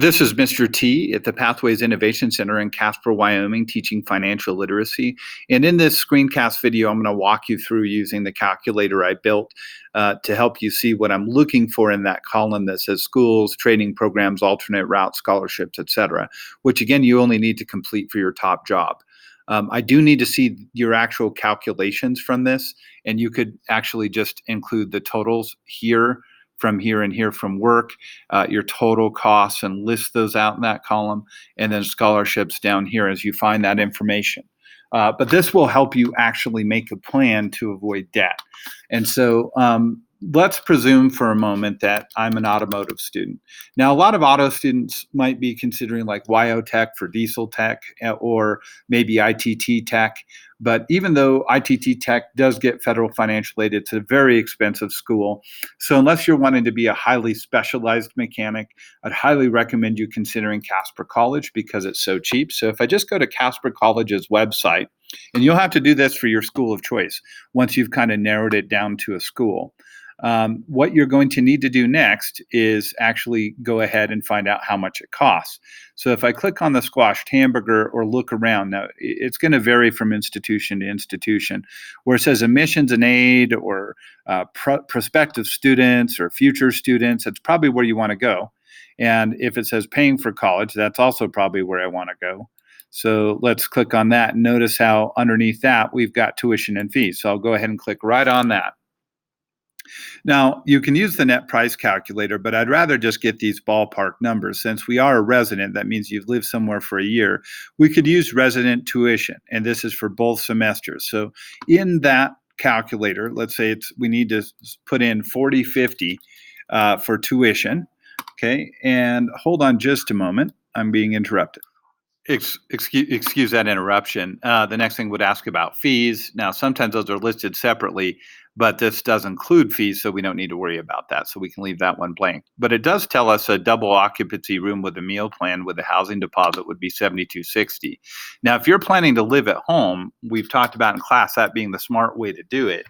This is Mr. T at the Pathways Innovation Center in Casper, Wyoming, teaching financial literacy. And in this screencast video, I'm going to walk you through using the calculator I built to help you see what I'm looking for in that column that says schools, training programs, alternate routes, scholarships, etc., which again, you only need to complete for your top job. I do need to see your actual calculations from this, and you could actually just include the totals here and here from work, your total costs, and list those out in that column, and then scholarships down here as you find that information. But this will help you actually make a plan to avoid debt. And so let's presume for a moment that I'm an automotive student. Now, a lot of auto students might be considering like YO Tech for diesel tech or maybe ITT Tech. But even though ITT Tech does get federal financial aid, it's a very expensive school. So unless you're wanting to be a highly specialized mechanic, I'd highly recommend you considering Casper College because it's so cheap. So if I just go to Casper College's website, and you'll have to do this for your school of choice once you've kind of narrowed it down to a school. What you're going to need to do next is actually go ahead and find out how much it costs. So if I click on the squashed hamburger or look around, now it's going to vary from institution to institution, where it says admissions and aid or prospective students or future students, it's probably where you want to go. And if it says paying for college, that's also probably where I want to go. So let's click on that. Notice how underneath that we've got tuition and fees. So I'll go ahead and click right on that. Now, you can use the net price calculator, but I'd rather just get these ballpark numbers. Since we are a resident, that means you've lived somewhere for a year. We could use resident tuition, and this is for both semesters. So in that calculator, let's say we need to put in 4050 for tuition. Okay, and hold on just a moment. I'm being interrupted. Excuse that interruption. The next thing would ask about fees. Now, sometimes those are listed separately, but this does include fees, so we don't need to worry about that. So we can leave that one blank. But it does tell us a double occupancy room with a meal plan with a housing deposit would be $72.60. Now, if you're planning to live at home, we've talked about in class that being the smart way to do it.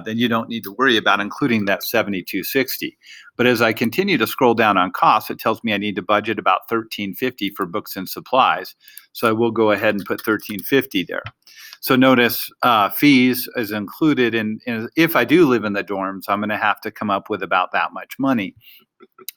Then you don't need to worry about including that $72.60. But as I continue to scroll down on costs, it tells me I need to budget about $13.50 for books and supplies. So I will go ahead and put $13.50 there. So notice fees is included, and if I do live in the dorms, I'm going to have to come up with about that much money.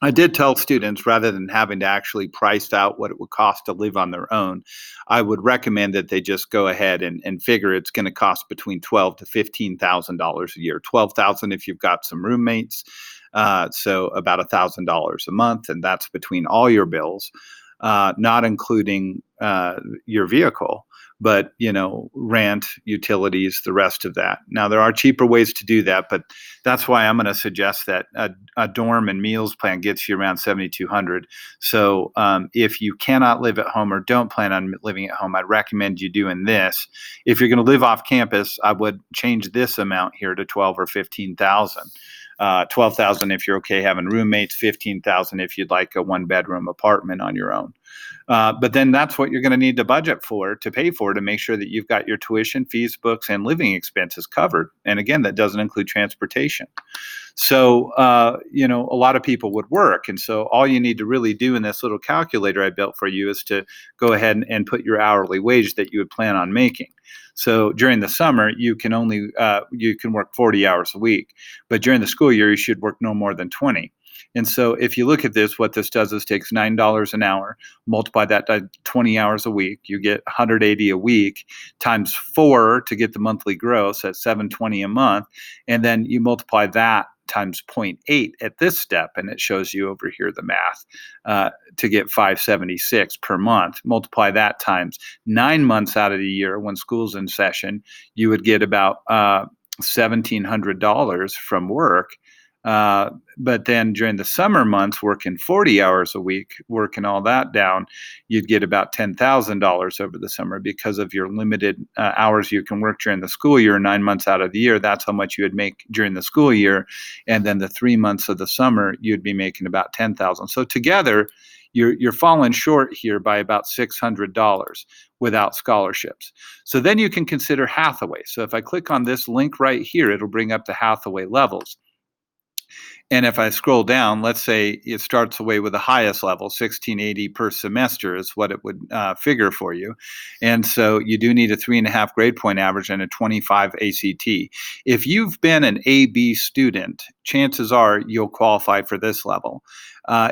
I did tell students, rather than having to actually price out what it would cost to live on their own, I would recommend that they just go ahead and figure it's going to cost between $12,000 to $15,000 a year. $12,000 if you've got some roommates, so about $1,000 a month, and that's between all your bills, not including your vehicle. But, rent, utilities, the rest of that. Now, there are cheaper ways to do that, but that's why I'm going to suggest that a dorm and meals plan gets you around $7,200. So if you cannot live at home or don't plan on living at home, I'd recommend you doing this. If you're going to live off campus, I would change this amount here to $12,000 or $15,000. $12,000 if you're okay having roommates, $15,000 if you'd like a one-bedroom apartment on your own. But then that's what you're going to need to budget for, to pay for, to make sure that you've got your tuition, fees, books, and living expenses covered. And again, that doesn't include transportation. So, a lot of people would work. And so all you need to really do in this little calculator I built for you is to go ahead and put your hourly wage that you would plan on making. So during the summer, you can work 40 hours a week, but during the school year, you should work no more than 20. And so if you look at this, what this does is takes $9 an hour, multiply that by 20 hours a week, you get 180 a week times 4 to get the monthly gross at $720 a month. And then you multiply that times 0.8 at this step, and it shows you over here the math to get $576 per month. Multiply that times 9 months out of the year when school's in session, you would get about $1,700 from work. But then during the summer months, working 40 hours a week, working all that down, you'd get about $10,000 over the summer because of your limited hours you can work during the school year. 9 months out of the year, that's how much you would make during the school year. And then the 3 months of the summer, you'd be making about $10,000. So together, you're falling short here by about $600 without scholarships. So then you can consider Hathaway. So if I click on this link right here, it'll bring up the Hathaway levels. And if I scroll down, let's say it starts away with the highest level, 1680 per semester is what it would figure for you. And so you do need a 3.5 grade point average and a 25 ACT. If you've been an AB student, chances are you'll qualify for this level.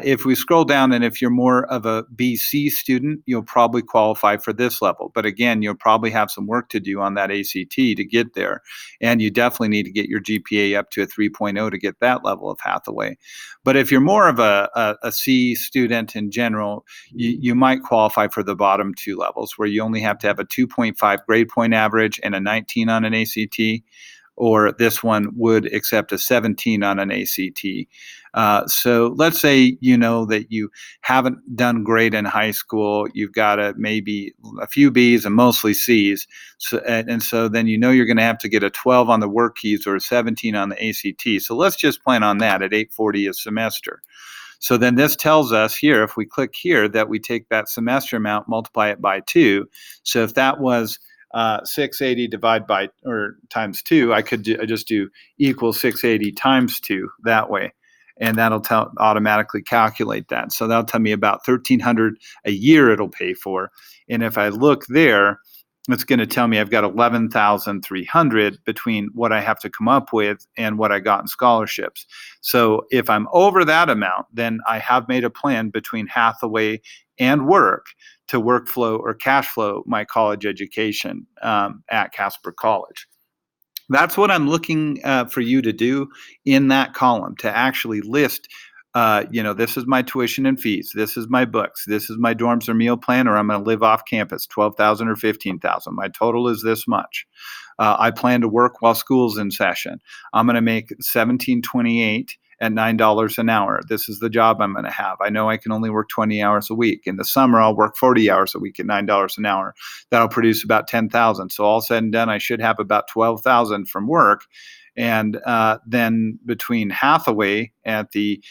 If we scroll down, and if you're more of a BC student, you'll probably qualify for this level. But again, you'll probably have some work to do on that ACT to get there. And you definitely need to get your GPA up to a 3.0 to get that level of Hathaway. But if you're more of a C student in general, you might qualify for the bottom two levels where you only have to have a 2.5 grade point average and a 19 on an ACT, or this one would accept a 17 on an ACT. So let's say you know that you haven't done great in high school. You've got maybe a few B's and mostly C's. And so then you know you're going to have to get a 12 on the work keys or a 17 on the ACT. So let's just plan on that at 840 a semester. So then this tells us here, if we click here, that we take that semester amount, multiply it by 2. So if that was 680 divided by or times 2, I just do equals 680 times 2 that way. And that'll automatically calculate that. So that'll tell me about 1,300 a year it'll pay for. And if I look there, it's going to tell me I've got 11,300 between what I have to come up with and what I got in scholarships. So if I'm over that amount, then I have made a plan between Hathaway and work to workflow or cash flow my college education at Casper College. That's what I'm looking for you to do in that column, to actually list, this is my tuition and fees. This is my books. This is my dorms or meal plan, or I'm going to live off campus, 12,000 or 15,000. My total is this much. I plan to work while school's in session. I'm going to make $17.28 at $9 an hour. This is the job I'm going to have. I know I can only work 20 hours a week. In the summer, I'll work 40 hours a week at $9 an hour. That'll produce about 10,000. So all said and done, I should have about 12,000 from work. And then between Hathaway at the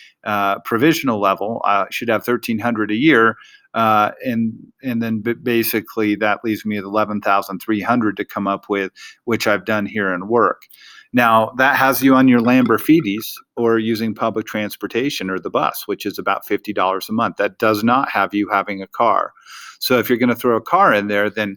provisional level, I should have 1,300 a year. And then basically that leaves me with 11,300 to come up with, which I've done here in work. Now, that has you on your Lamborghinis or using public transportation or the bus, which is about $50 a month. That does not have you having a car. So if you're going to throw a car in there, then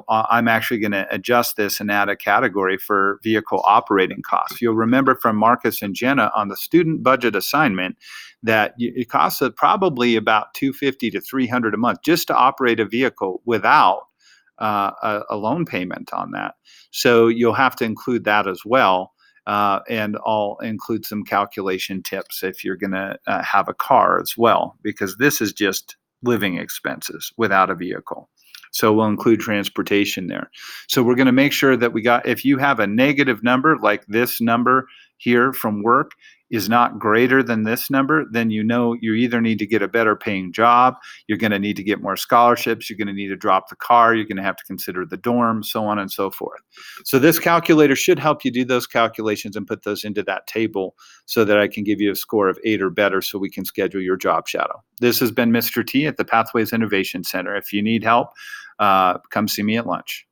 I'm actually going to adjust this and add a category for vehicle operating costs. You'll remember from Marcus and Jenna on the student budget assignment that it costs probably about $250 to $300 a month just to operate a vehicle without a loan payment on that. So you'll have to include that as well. And I'll include some calculation tips if you're going to have a car as well, because this is just living expenses without a vehicle. So we'll include transportation there. So we're going to make sure that if you have a negative number, like this number here from work is not greater than this number, then you either need to get a better paying job, you're going to need to get more scholarships, you're going to need to drop the car, you're going to have to consider the dorm, so on and so forth. So this calculator should help you do those calculations and put those into that table so that I can give you a score of 8 or better so we can schedule your job shadow. This has been Mr. T at the Pathways Innovation Center. If you need help, come see me at lunch.